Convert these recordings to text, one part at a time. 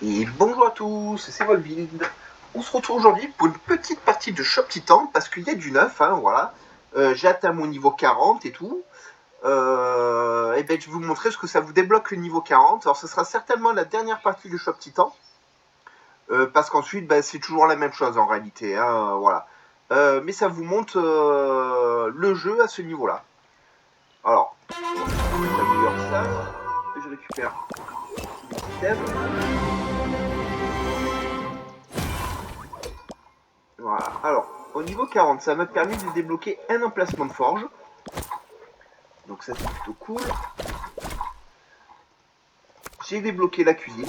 Et bonjour à tous, c'est Volvild. On se retrouve aujourd'hui pour une petite partie de Shop Titan parce qu'il y a du neuf, hein, voilà. J'ai atteint mon niveau 40 et tout. Et ben, je vais vous montrer ce que ça vous débloque le niveau 40. Alors, ce sera certainement la dernière partie de Shop Titan. Parce qu'ensuite, ben, c'est toujours la même chose en réalité, hein, voilà. Mais ça vous montre le jeu à ce niveau-là. Alors, j'améliore ça. Je récupère l'items. Voilà. Alors, au niveau 40, ça m'a permis de débloquer un emplacement de forge. Donc ça, c'est plutôt cool. J'ai débloqué la cuisine.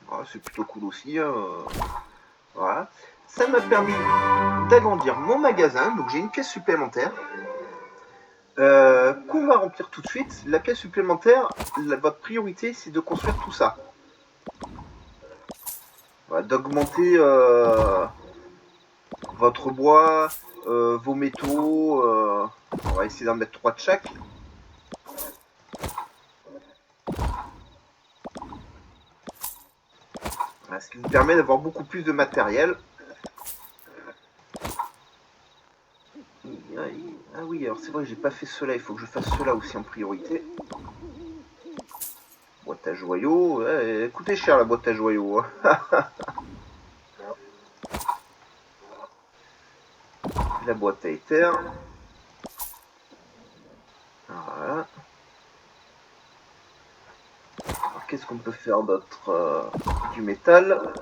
Voilà, c'est plutôt cool aussi. Voilà. Ça m'a permis d'agrandir mon magasin. Donc j'ai une pièce supplémentaire. Qu'on va remplir tout de suite. La pièce supplémentaire, votre priorité, c'est de construire tout ça. Voilà, d'augmenter votre bois, vos métaux. On va essayer d'en mettre 3 de chaque. Ce qui vous permet d'avoir beaucoup plus de matériel. Ah oui, alors c'est vrai que j'ai pas fait cela, il faut que je fasse cela aussi en priorité. Boîte à joyaux, ouais, coûtait cher la boîte à joyaux. La boîte à éther. Voilà. Qu'est-ce qu'on peut faire d'autre? Du métal.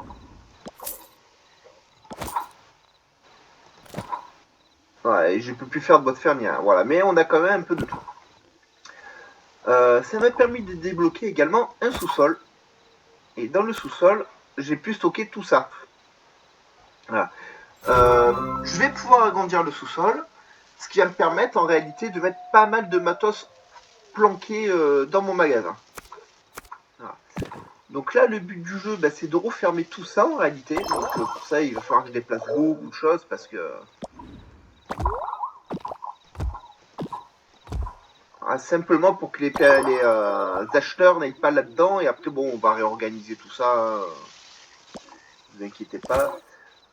Ouais, et je peux plus faire de boîte fermière, voilà, mais on a quand même un peu de tout. Ça m'a permis de débloquer également un sous-sol. Et dans le sous-sol, j'ai pu stocker tout ça. Voilà. Je vais pouvoir agrandir le sous-sol, ce qui va me permettre en réalité de mettre pas mal de matos planqué dans mon magasin. Voilà. Donc là, le but du jeu, bah, c'est de refermer tout ça en réalité. Donc pour ça, il va falloir que je déplace beaucoup de choses parce que simplement pour que les acheteurs n'aillent pas là-dedans. Et après, bon, on va réorganiser tout ça. Ne vous inquiétez pas.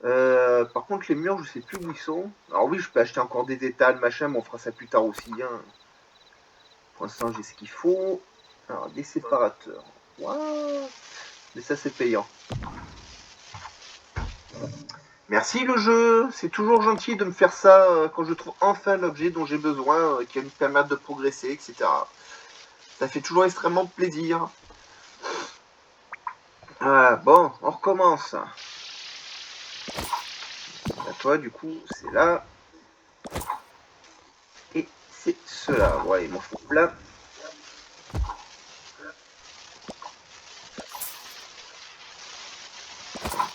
Par contre, les murs, je sais plus où ils sont. Alors oui, je peux acheter encore des étals, machin, mais on fera ça plus tard aussi. Hein. Pour l'instant, j'ai ce qu'il faut. Alors, des séparateurs. Wow. Mais ça, c'est payant. Merci le jeu, c'est toujours gentil de me faire ça quand je trouve enfin l'objet dont j'ai besoin, qui va me permettre de progresser, etc. Ça fait toujours extrêmement plaisir. Voilà, bon, on recommence. À toi, du coup, c'est là. Et c'est cela. Ouais, il m'en faut plein.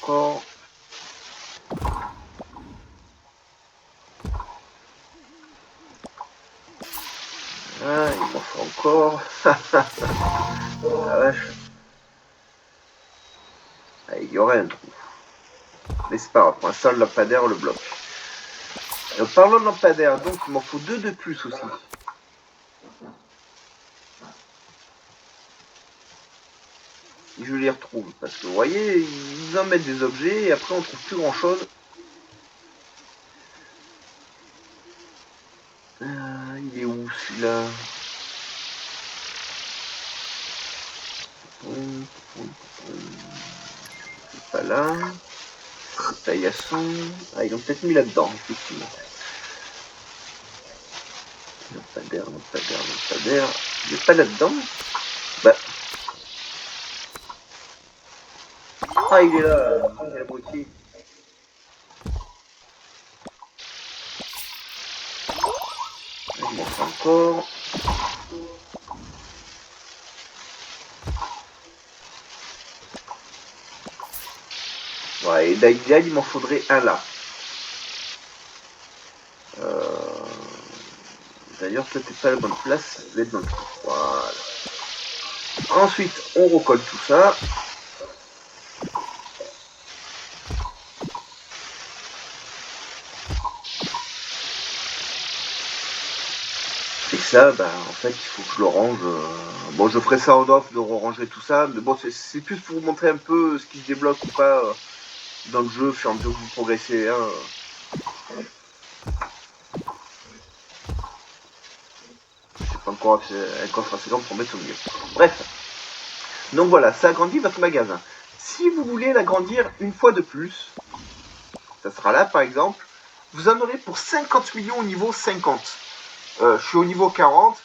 Encore. Ah, il m'en faut encore. Oh la vache. Ah, il y aurait un trou. Mais c'est pas grave, pour l'instant, le lampadaire le bloque. Parlons de lampadaire, donc il m'en faut 2 de plus aussi. Si je les retrouve, parce que vous voyez, ils en mettent des objets et après on trouve plus grand chose. Il est où celui-là? Pas là. Paillasson. Ah, ils l'ont peut-être mis là-dedans, effectivement. Lampadaire. Il est pas là-dedans. Bah. Ah, il est là. Il est à la moitié. Il manque encore. Ouais, et d'idéal, il m'en faudrait un là. D'ailleurs, toi, t'es pas à la bonne place. Je vais être dans le trou. Voilà. Ensuite, on recolle tout ça. ça, bah, en fait, il faut que je le range. Bon, je ferai ça en off de ranger tout ça, mais bon, c'est plus pour vous montrer un peu ce qui se débloque ou pas dans le jeu, au fur et à mesure que vous progressez. Hein. Je sais pas encore un coffre assez grand pour mettre au milieu. Bref. Donc voilà, ça agrandit votre magasin. Si vous voulez l'agrandir une fois de plus, ça sera là par exemple, vous en aurez pour 50 millions au niveau 50. Je suis au niveau 40.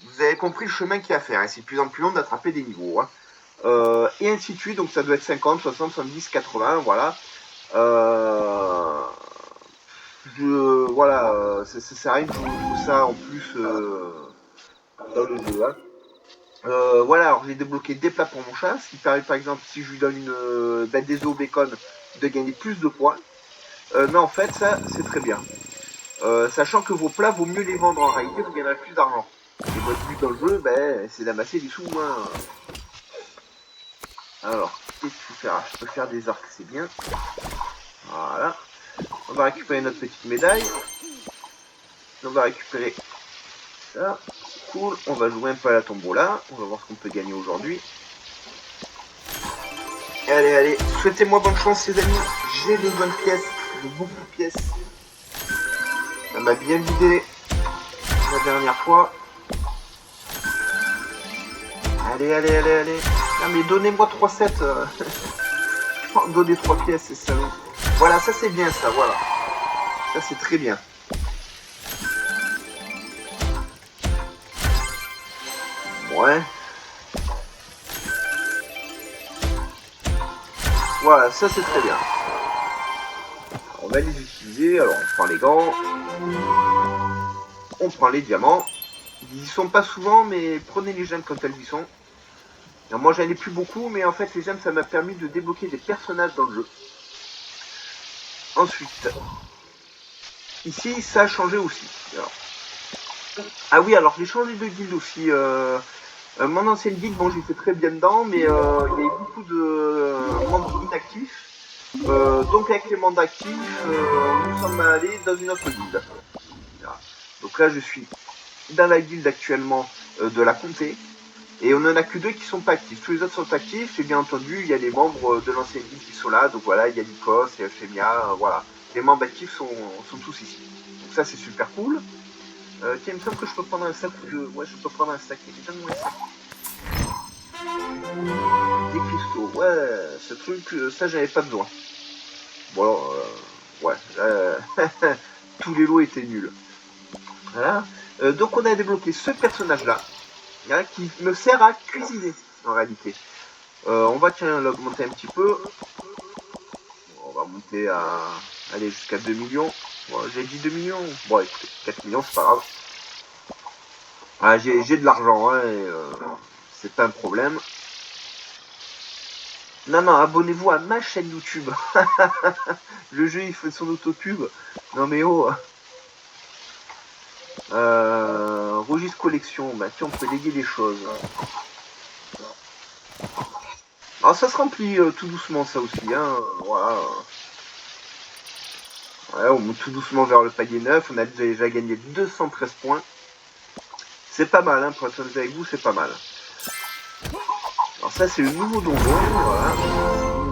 Vous avez compris le chemin qu'il y a à faire. Hein. C'est de plus en plus long d'attraper des niveaux. Hein. Et ainsi de suite. Donc ça doit être 50, 60, 70, 80. Voilà. Voilà. Ça sert à rien que je vous trouve ça en plus dans le jeu. Hein. Voilà, alors j'ai débloqué des plats pour mon chat, ce qui permet par exemple, si je lui donne des œufs au bacon, de gagner plus de points. Mais en fait, ça, c'est très bien. Sachant que vos plats, vaut mieux les vendre en réalité, vous gagnerez plus d'argent. Et votre but dans le jeu, c'est d'amasser des sous. Hein. Alors, qu'est-ce qu'il faut faire? Je peux faire des arcs, c'est bien. Voilà. On va récupérer notre petite médaille. On va récupérer ça. Cool. On va jouer un peu à la tombola. On va voir ce qu'on peut gagner aujourd'hui. Allez, allez, souhaitez-moi bonne chance les amis, j'ai de bonnes pièces, de beaucoup de pièces. Ça m'a bien vidé la dernière fois. Allez, allez, allez, allez. Non mais donnez-moi 3 sets. Donnez 3 pièces, c'est ça. Voilà, ça c'est bien ça, voilà. Ça c'est très bien. Ouais. Voilà, ça c'est très bien. On va les utiliser. Alors on prend les gants. On prend les diamants. Ils y sont pas souvent, mais prenez les gemmes quand elles y sont. Alors moi j'en ai plus beaucoup, mais en fait les gemmes ça m'a permis de débloquer des personnages dans le jeu. Ensuite, ici ça a changé aussi. Alors. Ah oui, alors j'ai changé de guilde aussi. Mon ancienne guilde, bon j'étais très bien dedans, mais il y avait beaucoup de membres inactifs. Donc avec les membres actifs, nous sommes allés dans une autre guilde. Voilà. Donc là je suis dans la guilde actuellement de la comté. Et on n'en a que 2 qui sont pas actifs. Tous les autres sont actifs. Et bien entendu, il y a les membres de l'ancienne guilde qui sont là. Donc voilà, il y a Nikos, il y a Femia. Voilà. Les membres actifs sont tous ici. Donc ça, c'est super cool. Tiens, il me semble que je peux prendre un sac ou deux. Ouais, je peux prendre un sac. Donne-moi un sac. Des cristaux. Ouais, ce truc, ça, j'avais pas besoin. Bon, alors, ouais. Tous les lots étaient nuls. Voilà. Donc on a débloqué ce personnage-là. Qui me sert à cuisiner, en réalité. On va l'augmenter un petit peu. On va monter à aller jusqu'à 2 millions. Bon, j'ai dit 2 millions. Bon, écoutez, 4 millions, c'est pas grave. Ah, j'ai de l'argent, hein, et c'est pas un problème. Non, non, abonnez-vous à ma chaîne YouTube. Le jeu, il fait son autopub. Non, mais oh. Registre collection. Bah, tiens, on peut léguer des choses. Alors, ça se remplit tout doucement, ça aussi. Hein. Voilà. Ouais, on monte tout doucement vers le palier 9. On a déjà gagné 213 points. C'est pas mal, hein, pour être honnête avec vous, c'est pas mal. Alors ça, c'est le nouveau donjon. Voilà.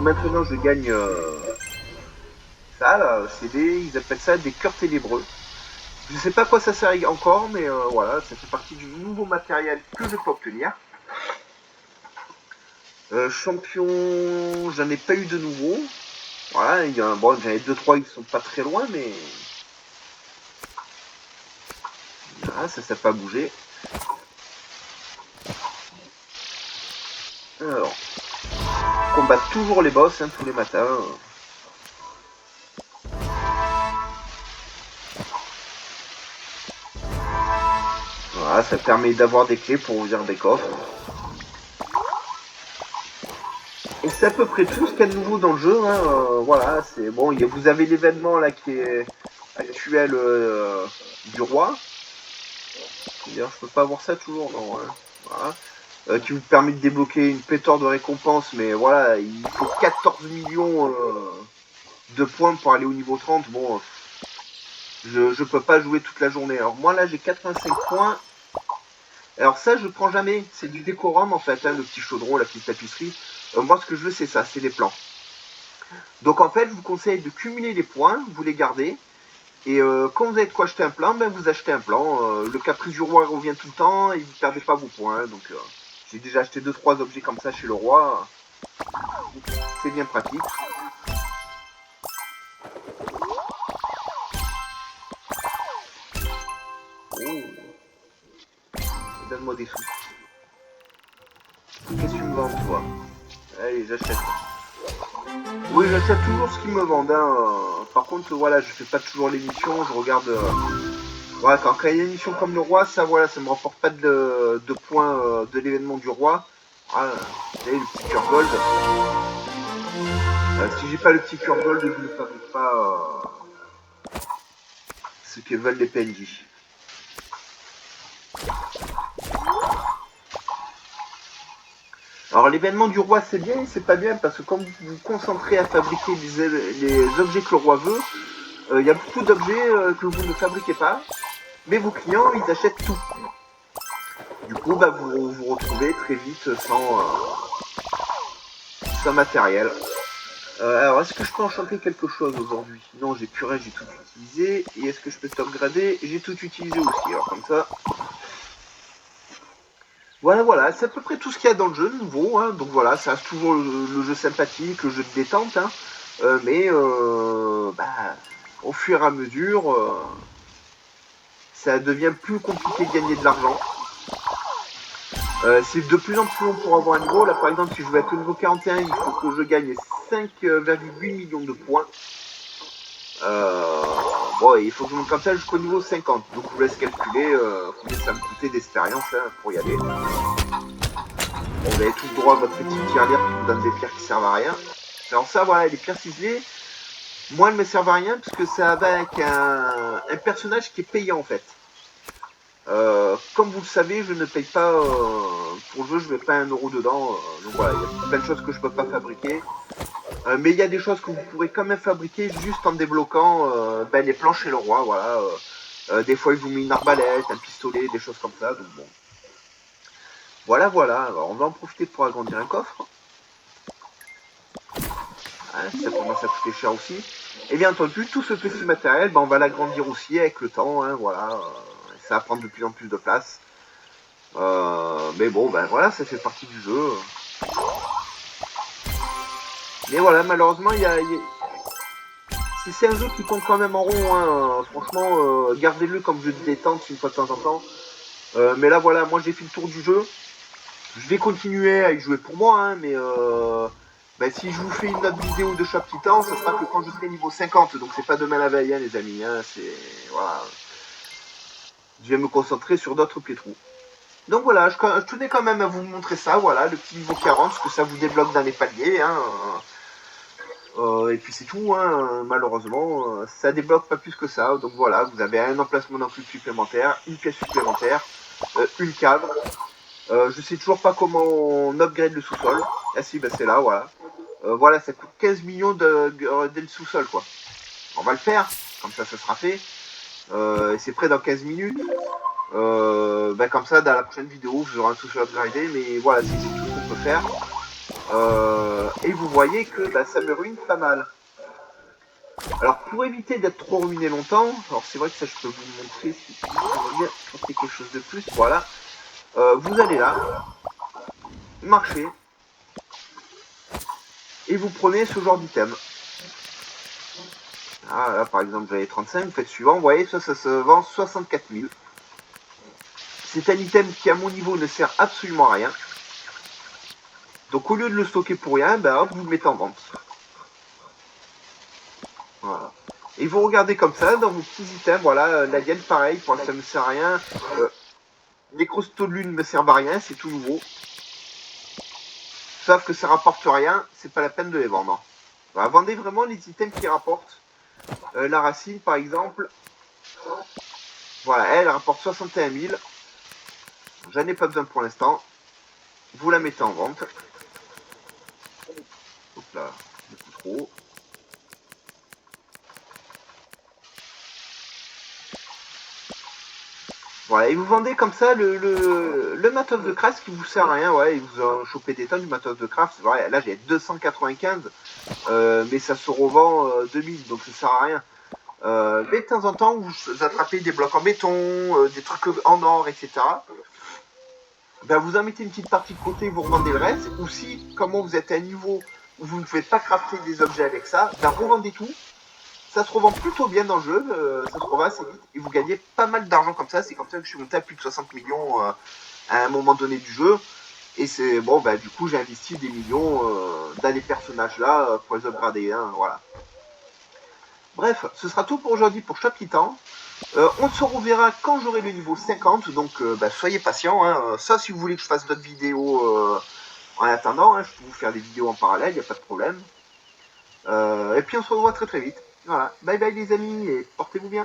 Maintenant, je gagne ça, là, CD. Ils appellent ça des cœurs ténébreux. Je sais pas à quoi ça sert encore, mais voilà, ça fait partie du nouveau matériel que je peux obtenir. Champion, j'en ai pas eu de nouveau. Voilà, il y a bon, j'en ai 2-3 qui sont pas très loin, mais voilà, ça n'a pas bougé. Alors, combat toujours les boss hein, tous les matins. Voilà, ça permet d'avoir des clés pour ouvrir des coffres. Et c'est à peu près tout ce qu'il y a de nouveau dans le jeu. Hein. Voilà, c'est bon. Vous avez l'événement là qui est actuel du roi. D'ailleurs, je peux pas voir ça toujours, non. Hein. Voilà. Qui vous permet de débloquer une pléthore de récompenses, mais voilà, il faut 14 millions de points pour aller au niveau 30. Bon, Je peux pas jouer toute la journée. Alors moi là j'ai 85 points. Alors ça je prends jamais. C'est du décorum en fait, hein, le petit chaudron, la petite tapisserie. Moi ce que je veux c'est ça, c'est les plans. Donc en fait je vous conseille de cumuler les points, vous les gardez. Et quand vous avez de quoi acheter un plan, ben vous achetez un plan. Le caprice du roi revient tout le temps et vous ne perdez pas vos points. Donc j'ai déjà acheté 2-3 objets comme ça chez le roi. C'est bien pratique. Oh. Donne-moi des sous. Qu'est-ce que tu me vends toi? Allez, j'achète. Oui, j'achète toujours ce qu'ils me vendent. Hein. Par contre, voilà, je fais pas toujours l'émission. Je regarde. Voilà, quand il y a une émission comme le roi, ça, voilà, ça me rapporte pas de points de l'événement du roi. Voilà, vous savez, le petit cœur gold. Si j'ai pas le petit cœur gold, je ne fabrique pas ce que veulent les PNJ. Alors l'événement du roi c'est bien et c'est pas bien parce que quand vous vous concentrez à fabriquer les objets que le roi veut, il y a beaucoup d'objets que vous ne fabriquez pas, mais vos clients ils achètent tout. Du coup bah, vous vous retrouvez très vite sans matériel. Alors est-ce que je peux enchanter quelque chose aujourd'hui? Non, j'ai purée, j'ai tout utilisé. Et est-ce que je peux sauvegarder? J'ai tout utilisé aussi, alors comme ça. Voilà, c'est à peu près tout ce qu'il y a dans le jeu nouveau, hein. Donc voilà, ça reste toujours le jeu sympathique, le jeu de détente, hein. Mais bah, au fur et à mesure, ça devient plus compliqué de gagner de l'argent. C'est de plus en plus long pour avoir un niveau. Là par exemple, si je veux être au niveau 41, il faut que je gagne 5,8 millions de points. Bon, il faut que je monte comme ça jusqu'au niveau 50. Donc je vous laisse calculer combien ça me coûtait d'expérience hein, pour y aller. Bon, vous avez tout le droit à votre petite tirelire qui vous donne des pierres qui servent à rien. Alors ça, voilà, les pierres ciselées, moi, elles me servent à rien parce que ça va avec un personnage qui est payant en fait. Comme vous le savez, je ne paye pas pour le jeu, je ne mets pas 1 euro dedans. Donc voilà, il y a plein de choses que je ne peux pas fabriquer. Mais il y a des choses que vous pourrez quand même fabriquer juste en débloquant les planches chez le roi. Voilà. Des fois, il vous met une arbalète, un pistolet, des choses comme ça. Donc bon. Voilà. Alors, on va en profiter pour agrandir un coffre. Hein, ça commence à coûter cher aussi. Et bien entendu, tout ce petit matériel, on va l'agrandir aussi avec le temps. Hein, voilà. Ça va prendre de plus en plus de place. Mais bon, voilà, ça fait partie du jeu. Mais voilà, malheureusement, c'est un jeu qui tourne quand même en rond. Hein. Franchement, gardez-le comme jeu de détente une fois de temps en temps. Mais là, voilà, moi j'ai fait le tour du jeu. Je vais continuer à y jouer pour moi, hein, mais si je vous fais une autre vidéo de Shop Titan, ça sera que quand je serai niveau 50. Donc c'est pas demain la veille, hein, les amis. Hein, voilà. Je vais me concentrer sur d'autres plétrous. Donc voilà, je tenais quand même à vous montrer ça, voilà, le petit niveau 40, ce que ça vous débloque dans les paliers. Hein, et puis c'est tout, hein, malheureusement, ça débloque pas plus que ça. Donc voilà, vous avez un emplacement d'enclume supplémentaire, une pièce supplémentaire, une cave. Je sais toujours pas comment on upgrade le sous-sol. Ah si, c'est là, voilà. Voilà, ça coûte 15 millions de le sous-sol, quoi. On va le faire, comme ça sera fait. C'est prêt dans 15 minutes. Comme ça, dans la prochaine vidéo, je vous aurai un sous-sol upgradé. Mais voilà, c'est tout ce qu'on peut faire. Et vous voyez que ça me ruine pas mal. Alors pour éviter d'être trop ruiné longtemps, alors c'est vrai que ça je peux vous le montrer si je veux bien tenter quelque chose de plus, voilà. Vous allez là, marchez, et vous prenez ce genre d'item. Ah, là par exemple j'avais 35, vous faites suivant, vous voyez ça se vend 64 000. C'est un item qui à mon niveau ne sert absolument à rien. Donc au lieu de le stocker pour rien, hop, vous le mettez en vente. Voilà. Et vous regardez comme ça, dans vos petits items, voilà, la gaine pareil, pour ça ne me sert à rien. Les cristaux de lune ne me servent à rien, c'est tout nouveau. Sauf que ça rapporte rien, c'est pas la peine de les vendre. Voilà, vendez vraiment les items qui rapportent. La racine par exemple, voilà, elle rapporte 61 000. J'en ai pas besoin pour l'instant. Vous la mettez en vente. Hop là, beaucoup trop. Voilà, et vous vendez comme ça le matos de craft qui vous sert à rien, ouais, et vous en chopez des tonnes du matos de craft. Ouais, là j'ai 295, mais ça se revend 2000, donc ça sert à rien. Mais de temps en temps, vous attrapez des blocs en béton, des trucs en or, etc. Ben, vous en mettez une petite partie de côté, vous revendez le reste. Ou si, comme vous êtes à un niveau où vous ne pouvez pas crafter des objets avec ça, ben revendez tout. Ça se revend plutôt bien dans le jeu, ça se revend assez vite. Et vous gagnez pas mal d'argent comme ça. C'est comme ça que je suis monté à plus de 60 millions à un moment donné du jeu. Et c'est bon, bah du coup j'ai investi des millions dans les personnages là pour les upgrader, hein, voilà. Bref, ce sera tout pour aujourd'hui pour Shop Titan. On se reverra quand j'aurai le niveau 50, donc bah, soyez patients. Hein. Ça, si vous voulez que je fasse d'autres vidéos en attendant, hein, je peux vous faire des vidéos en parallèle, il n'y a pas de problème. Et puis on se revoit très très vite. Voilà, bye bye les amis et portez-vous bien.